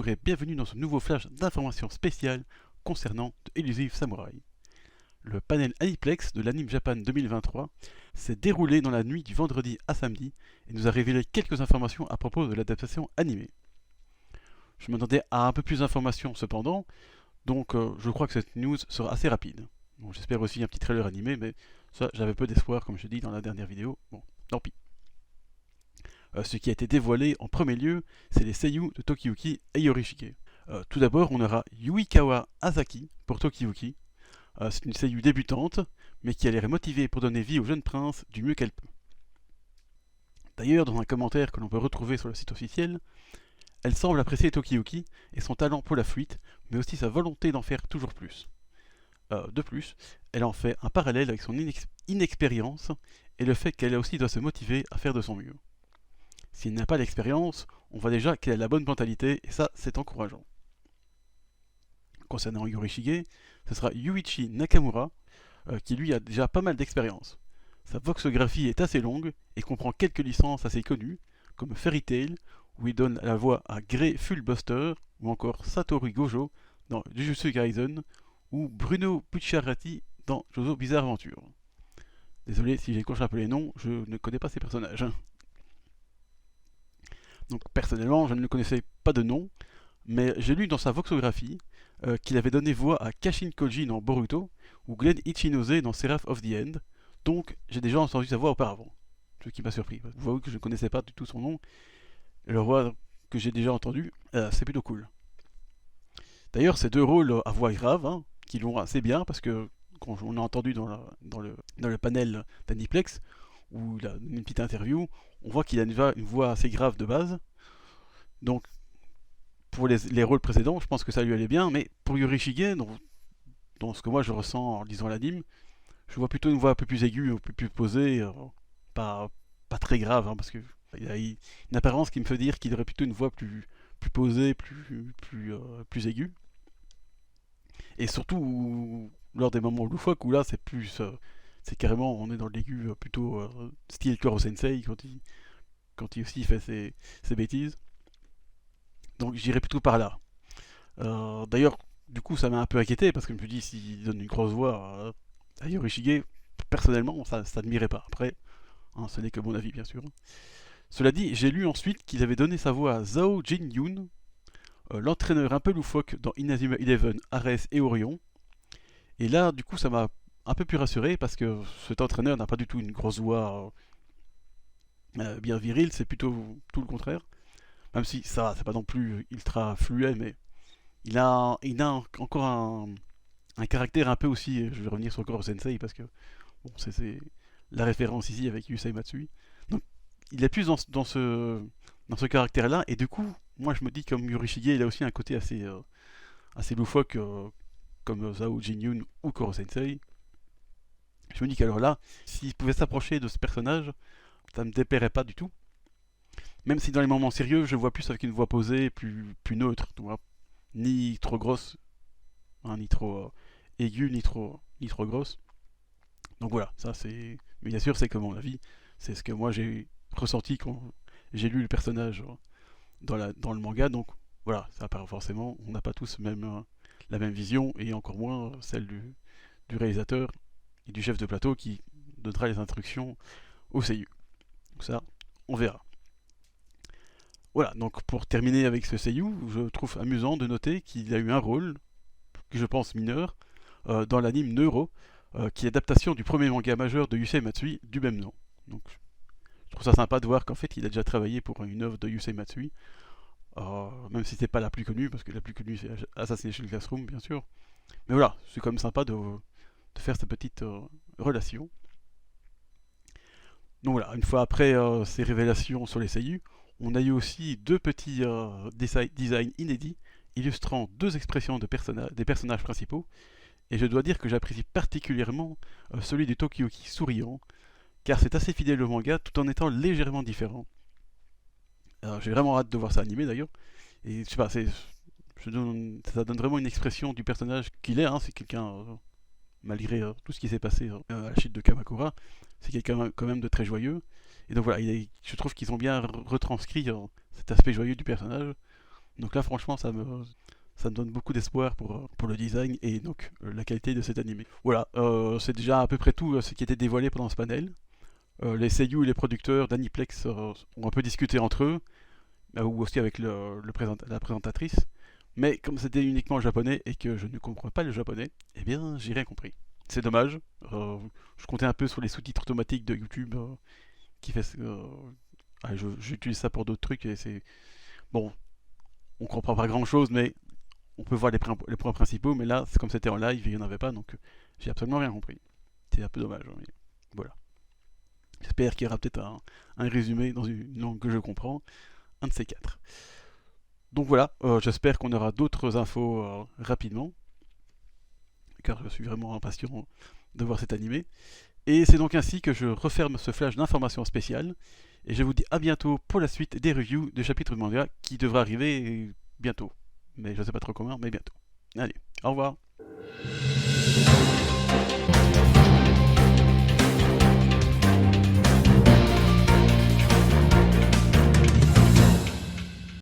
Bonjour et bienvenue dans ce nouveau flash d'informations spéciales concernant The Elusive Samurai. Le panel Aniplex de l'Anime Japan 2023 s'est déroulé dans la nuit du vendredi à samedi et nous a révélé quelques informations à propos de l'adaptation animée. Je m'attendais à un peu plus d'informations cependant, donc je crois que cette news sera assez rapide. Bon, j'espère aussi un petit trailer animé, mais ça j'avais peu d'espoir comme je dis dans la dernière vidéo, bon, tant pis. Ce qui a été dévoilé en premier lieu, c'est les seiyuu de Tokiyuki et Yorishige. Tout d'abord, on aura Yuikawa Asaki pour Tokiyuki. C'est une seiyuu débutante, mais qui a l'air motivée pour donner vie au jeune prince du mieux qu'elle peut. D'ailleurs, dans un commentaire que l'on peut retrouver sur le site officiel, elle semble apprécier Tokiyuki et son talent pour la flûte, mais aussi sa volonté d'en faire toujours plus. De plus, elle en fait un parallèle avec son inexpérience et le fait qu'elle aussi doit se motiver à faire de son mieux. Si elle n'a pas l'expérience, on voit déjà qu'elle a la bonne mentalité et ça, c'est encourageant. Concernant Yorishige, ce sera Yuichi Nakamura, qui lui a déjà pas mal d'expérience. Sa voxographie est assez longue et comprend quelques licences assez connues, comme Fairy Tail, où il donne la voix à Grey Fullbuster, ou encore Satoru Gojo dans Jujutsu Kaisen, ou Bruno Bucciarati dans Jojo Bizarre Adventure. Désolé si j'écorche un peu les noms, je ne connais pas ces personnages. Donc personnellement, je ne le connaissais pas de nom, mais j'ai lu dans sa voxographie qu'il avait donné voix à Kashin Koji dans Boruto ou Glenn Ichinose dans Seraph of the End, donc j'ai déjà entendu sa voix auparavant, ce qui m'a surpris. Vous voyez que je ne connaissais pas du tout son nom, et le voix que j'ai déjà entendu, c'est plutôt cool. D'ailleurs, ces deux rôles à voix grave, qui l'ont assez bien, parce que quand on a entendu dans le panel d'Aniplex, où il a une petite interview, on voit qu'il a une voix assez grave de base. Donc, pour les rôles précédents, je pense que ça lui allait bien, mais pour Yorishige, dans ce que moi je ressens en lisant l'anime, je vois plutôt une voix un peu plus aiguë, un peu plus posée, pas très grave, parce qu'il a une apparence qui me fait dire qu'il aurait plutôt une voix plus posée, plus aiguë. Et surtout, lors des moments loufoques, où là c'est plus. C'est carrément, on est dans l'aigu plutôt style Koro Sensei quand il aussi fait ses bêtises. Donc j'irai plutôt par là. D'ailleurs, du coup, ça m'a un peu inquiété parce que je me suis dit, s'il donne une grosse voix à Yorishige, personnellement, ça ne m'irait pas. Après, ce n'est que mon avis, bien sûr. Cela dit, j'ai lu ensuite qu'il avait donné sa voix à Zhao Jin-yoon, l'entraîneur un peu loufoque dans Inazuma Eleven, Ares et Orion. Et là, du coup, ça m'a un peu plus rassuré parce que cet entraîneur n'a pas du tout une grosse voix bien virile, c'est plutôt tout le contraire. Même si ça, c'est pas non plus ultra fluet, mais il a encore un caractère un peu aussi. Je vais revenir sur Koro Sensei parce que bon, c'est la référence ici avec Yusei Matsui. Donc, il est plus dans ce caractère-là, et du coup, moi je me dis comme Yorishige, il a aussi un côté assez loufoque, comme Zhao Jin-yoon ou Koro Sensei. Je me dis qu'alors là, s'il pouvait s'approcher de ce personnage, ça me déplairait pas du tout. Même si dans les moments sérieux, je le vois plus avec une voix posée, plus neutre, tu vois. Ni trop grosse, ni trop aiguë, ni trop grosse. Donc voilà, ça c'est. Mais bien sûr, c'est que mon avis, c'est ce que moi j'ai ressenti quand j'ai lu le personnage dans le manga. Donc voilà, ça apparaît forcément, on n'a pas tous la même vision, et encore moins celle du réalisateur et du chef de plateau qui donnera les instructions au seiyuu. Donc ça, on verra. Voilà, donc pour terminer avec ce seiyuu, je trouve amusant de noter qu'il a eu un rôle, que je pense mineur, dans l'anime Neuro, qui est l'adaptation du premier manga majeur de Yusei Matsui du même nom. Donc je trouve ça sympa de voir qu'en fait il a déjà travaillé pour une œuvre de Yusei Matsui, même si c'est pas la plus connue, parce que la plus connue c'est Assassination Classroom bien sûr. Mais voilà, c'est quand même sympa de faire cette petite relation. Donc voilà, une fois après ces révélations sur les seiyuu, on a eu aussi deux petits designs inédits illustrant deux expressions des personnages principaux, et je dois dire que j'apprécie particulièrement celui du Tokiyuki souriant, car c'est assez fidèle au manga tout en étant légèrement différent. J'ai vraiment hâte de voir ça animé d'ailleurs, et je sais pas, ça donne vraiment une expression du personnage qu'il est, c'est quelqu'un, malgré tout ce qui s'est passé à la chute de Kamakura, c'est quelqu'un quand même de très joyeux. Et donc voilà, je trouve qu'ils ont bien retranscrit cet aspect joyeux du personnage. Donc là, franchement, ça me donne beaucoup d'espoir pour le design et donc la qualité de cet animé. Voilà, c'est déjà à peu près tout ce qui était dévoilé pendant ce panel. Les seiyuu et les producteurs d'Aniplex ont un peu discuté entre eux, ou aussi avec la présentatrice. Mais comme c'était uniquement en japonais et que je ne comprends pas le japonais, eh bien j'ai rien compris. C'est dommage. Je comptais un peu sur les sous-titres automatiques de YouTube qui fait. J'utilise ça pour d'autres trucs et c'est. Bon, on comprend pas grand chose, mais on peut voir les points principaux. Mais là, comme c'était en live, il n'y en avait pas, donc j'ai absolument rien compris. C'est un peu dommage, mais voilà. J'espère qu'il y aura peut-être un résumé dans une langue que je comprends, un de ces quatre. Donc voilà, j'espère qu'on aura d'autres infos rapidement, car je suis vraiment impatient de voir cet animé. Et c'est donc ainsi que je referme ce flash d'informations spéciales, et je vous dis à bientôt pour la suite des reviews de chapitres de manga qui devra arriver bientôt. Mais je ne sais pas trop comment, mais bientôt. Allez, au revoir.